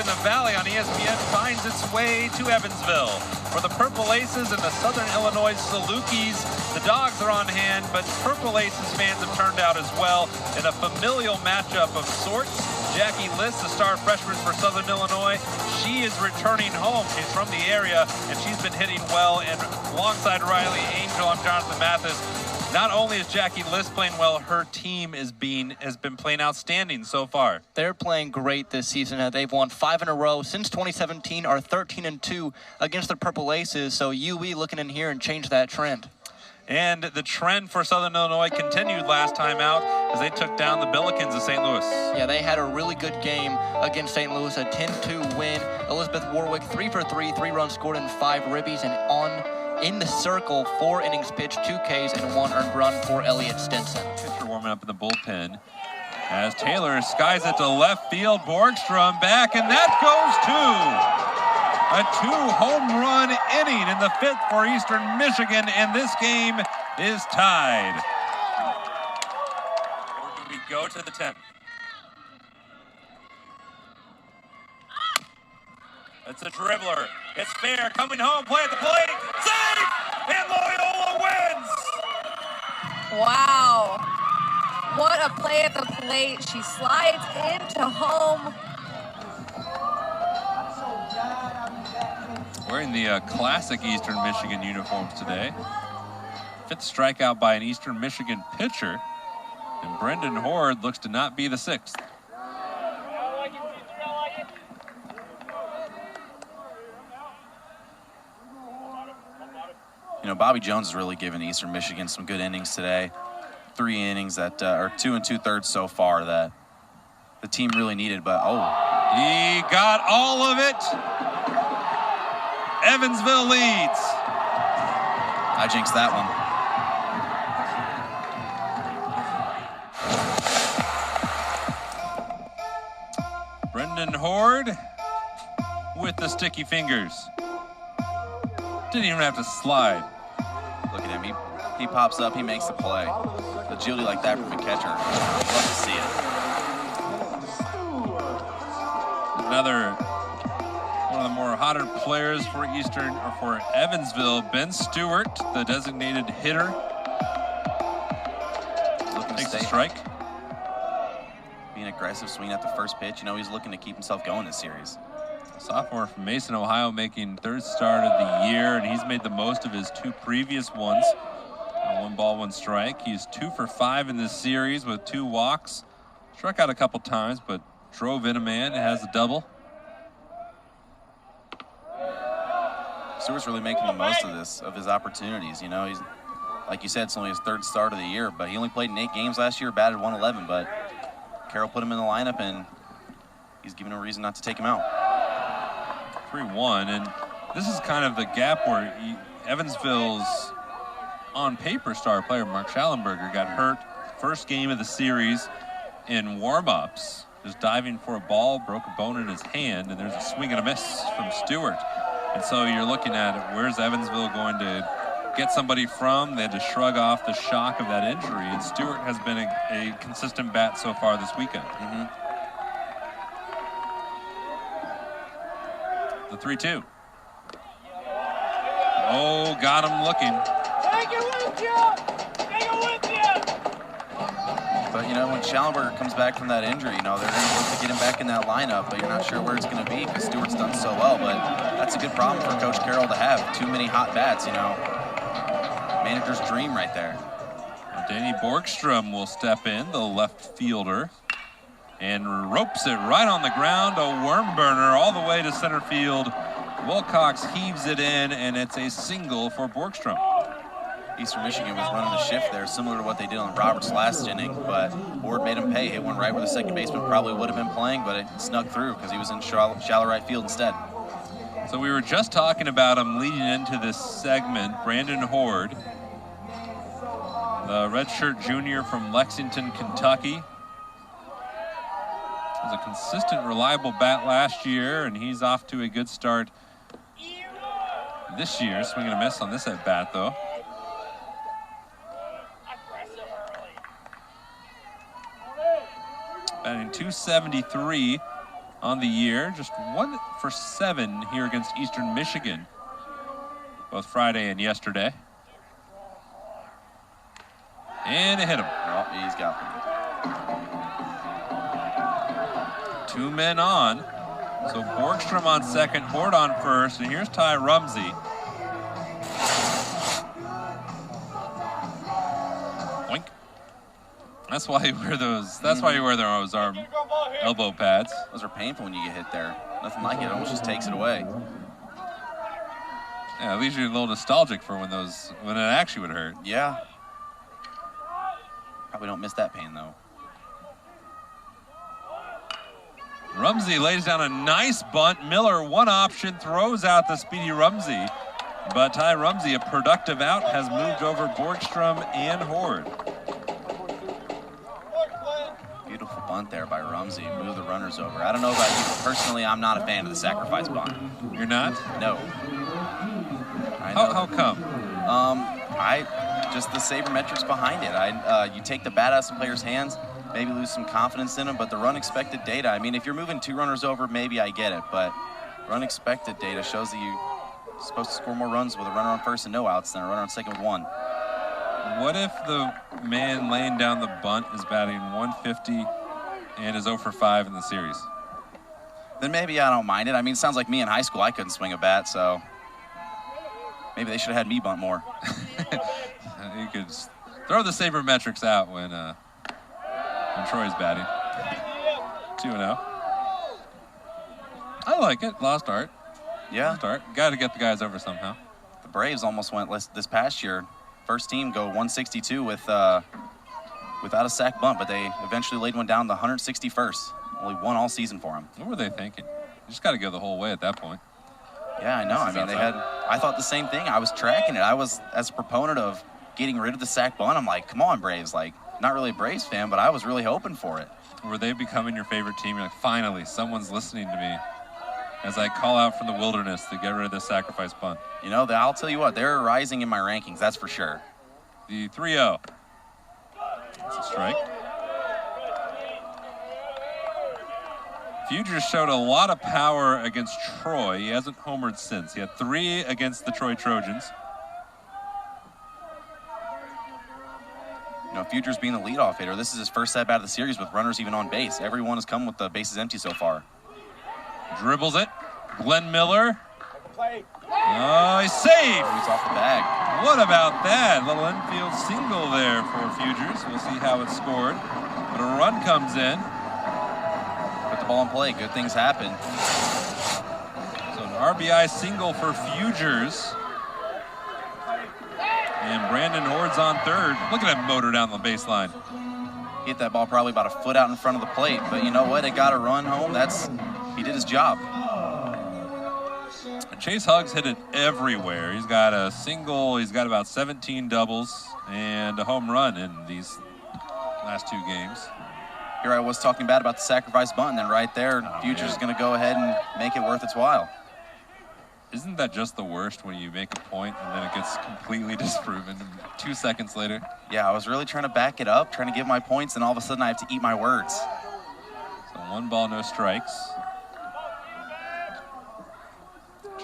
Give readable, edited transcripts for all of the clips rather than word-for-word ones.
in the Valley on ESPN finds its way to Evansville. For the Purple Aces and the Southern Illinois Salukis, the Dogs are on hand, but Purple Aces fans have turned out as well in a familial matchup of sorts. Jackie List, the star freshman for Southern Illinois, she is returning home. She's from the area, and she's been hitting well. And alongside Riley Angel, I'm Jonathan Matthes. Not only is Jackie List playing well, her team has been playing outstanding so far. They're playing great this season. They've won 5 in a row since 2017, are 13-2 against the Purple Aces. So UE looking in here and change that trend. And the trend for Southern Illinois continued last time out as they took down the Billikens of St. Louis. Yeah, they had a really good game against St. Louis, a 10-2 win. Elizabeth Warwick, 3 for 3, 3 runs scored and 5 ribbies, and in the circle, 4 innings pitched, 2 Ks, and 1 earned run for Elliott Stinson. Pitcher warming up in the bullpen as Taylor skies it to left field. Borgstrom back, and that goes to a 2-home run inning in the 5th for Eastern Michigan, and this game is tied. Or do we go to the 10th? It's a dribbler. It's fair. Coming home. Play at the plate. Save! And Loyola wins! Wow. What a play at the plate. She slides into home. Wearing the classic Eastern Michigan uniforms today. 5th strikeout by an Eastern Michigan pitcher. And Brendan Horde looks to not be the 6th. You know, Bobby Jones has really given Eastern Michigan some good innings today. 3 innings that are 2 2/3 so far that the team really needed, but he got all of it. Evansville leads. I jinxed that one. Brendan Horde with the sticky fingers. Didn't even have to slide. Look at him. He pops up. He makes the play. Agility like that from a catcher. Love to see it. Another one of the more hotter players for Evansville, Ben Stewart, the designated hitter. Looking takes to a strike. Being aggressive, swinging at the first pitch. You know, he's looking to keep himself going this series. Sophomore from Mason, Ohio, making 3rd start of the year, and he's made the most of his 2 previous ones. 1 ball, 1 strike. He's 2 for 5 in this series with 2 walks. Struck out a couple times, but drove in a man. It has a double. Stewart's really making the most of his opportunities. You know, he's, like you said, it's only his 3rd start of the year, but he only played in 8 games last year, batted 111, but Carroll put him in the lineup, and he's given him a reason not to take him out. 3-1, and this is kind of the gap where Evansville's on-paper star player, Mark Schallenberger, got hurt first game of the series in warm-ups, just diving for a ball, broke a bone in his hand, and there's a swing and a miss from Stewart. And so you're looking at where's Evansville going to get somebody from? They had to shrug off the shock of that injury, and Stewart has been a consistent bat so far this weekend. The 3-2. Oh, got him looking. Take it with you! Take it with you! But, you know, when Schallenberger comes back from that injury, you know, they're going to look to get him back in that lineup, but you're not sure where it's going to be because Stewart's done so well. But that's a good problem for Coach Carroll to have. Too many hot bats, you know. Manager's dream right there. Danny Borgstrom will step in, the left fielder, and ropes it right on the ground. A worm burner all the way to center field. Wilcox heaves it in, and it's a single for Borgstrom. Eastern Michigan was running the shift there, similar to what they did on Roberts' last inning, but Ward made him pay. Hit one right where the second baseman probably would have been playing, but it snuck through because he was in shallow right field instead. So we were just talking about him leading into this segment, Brandon Horde, the redshirt junior from Lexington, Kentucky. Was a consistent, reliable bat last year, and he's off to a good start this year. Swinging a miss on this at bat, though. Batting .273 on the year. Just 1 for 7 here against Eastern Michigan, both Friday and yesterday. And it hit him. Oh, he's got them. 2 men on. So Borgstrom on second, Horde on first, and here's Ty Rumsey. Boink. That's why you wear those. That's why you wear those arm elbow pads. Those are painful when you get hit there. Nothing like it. It almost just takes it away. Yeah, it leaves you a little nostalgic for when it actually would hurt. Yeah. Probably don't miss that pain though. Rumsey lays down a nice bunt. Miller, one option, throws out the speedy Rumsey. But Ty Rumsey, a productive out, has moved over Borgstrom and Horde. Beautiful bunt there by Rumsey. Move the runners over. I don't know about you, but personally, I'm not a fan of the sacrifice bunt. You're not? No. How come? Just the sabermetrics behind it. You take the badass in players' hands, maybe lose some confidence in them, but the run expected data, I mean, if you're moving 2 runners over, maybe I get it, but run expected data shows that you're supposed to score more runs with a runner on first and no outs than a runner on second with 1. What if the man laying down the bunt is batting 150 and is 0 for 5 in the series? Then maybe I don't mind it. I mean, it sounds like me in high school, I couldn't swing a bat, so maybe they should have had me bunt more. You could throw the sabermetrics out when Troy's batting. 2-0. I like it. Lost art. Yeah. Lost art. Got to get the guys over somehow. The Braves almost went this past year. First team go 162 without a sack bunt, but they eventually laid one down the 161st. Only 1 all season for them. What were they thinking? You just got to go the whole way at that point. Yeah, I know. I mean, I thought the same thing. I was tracking it. I was, as a proponent of getting rid of the sack bunt, I'm like, come on, Braves. Like, not really a Braves fan, but I was really hoping for it. Were they becoming your favorite team? You're like, finally, someone's listening to me as I call out from the wilderness to get rid of this sacrifice bunt. You know, I'll tell you what, they're rising in my rankings, that's for sure. The 3-0. That's a strike. Fugers showed a lot of power against Troy. He hasn't homered since. He had 3 against the Troy Trojans. You know, Fugers being the leadoff hitter, this is his first at-bat of the series with runners even on base. Everyone has come with the bases empty so far. Dribbles it. Glenn Miller. Oh, he's safe. He's off the bag. What about that? Little infield single there for Fugers. We'll see how it's scored. But a run comes in. Put the ball in play. Good things happen. So an RBI single for Fugers. And Brandon Horde's on third. Look at that motor down the baseline. Hit that ball probably about a foot out in front of the plate. But you know what? It got a run home. He did his job. Chase Huggs hit it everywhere. He's got a single. He's got about 17 doubles and a home run in these last 2 games. Here I was talking bad about the sacrifice bunt, and then right there, Fugers is going to go ahead and make it worth its while. Isn't that just the worst when you make a point and then it gets completely disproven 2 seconds later? Yeah, I was really trying to back it up, trying to get my points, and all of a sudden I have to eat my words. So 1 ball, no strikes.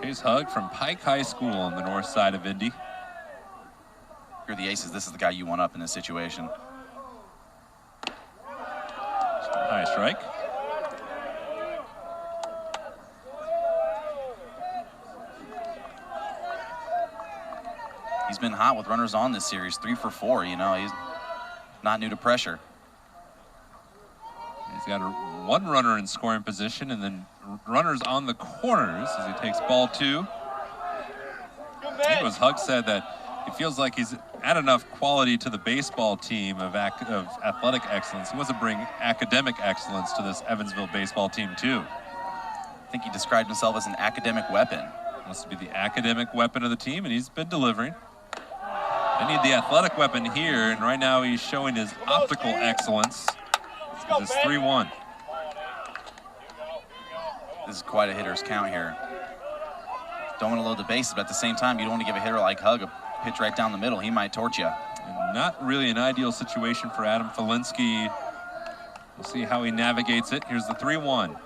Chase Hugg from Pike High School on the north side of Indy. You're the aces. This is the guy you want up in this situation. High strike. He's been hot with runners on this series, 3 for 4. You know, he's not new to pressure. He's got 1 runner in scoring position and then runners on the corners as he takes ball 2. I think it was Hugg said that he feels like he's add enough quality to the baseball team of athletic excellence. He wants to bring academic excellence to this Evansville baseball team too. I think he described himself as an academic weapon. Wants to be the academic weapon of the team, and he's been delivering. They need the athletic weapon here, and right now he's showing his optical excellence. This is 3-1. This is quite a hitter's count here. Don't want to load the bases, but at the same time, you don't want to give a hitter like Hugg a pitch right down the middle. He might torch you. And not really an ideal situation for Adam Felinsky. We'll see how he navigates it. Here's the 3-1.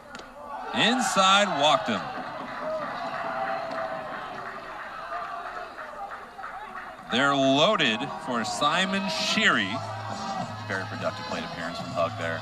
Inside, walked him. They're loaded for Simon Sheary. Very productive plate appearance from Hug there.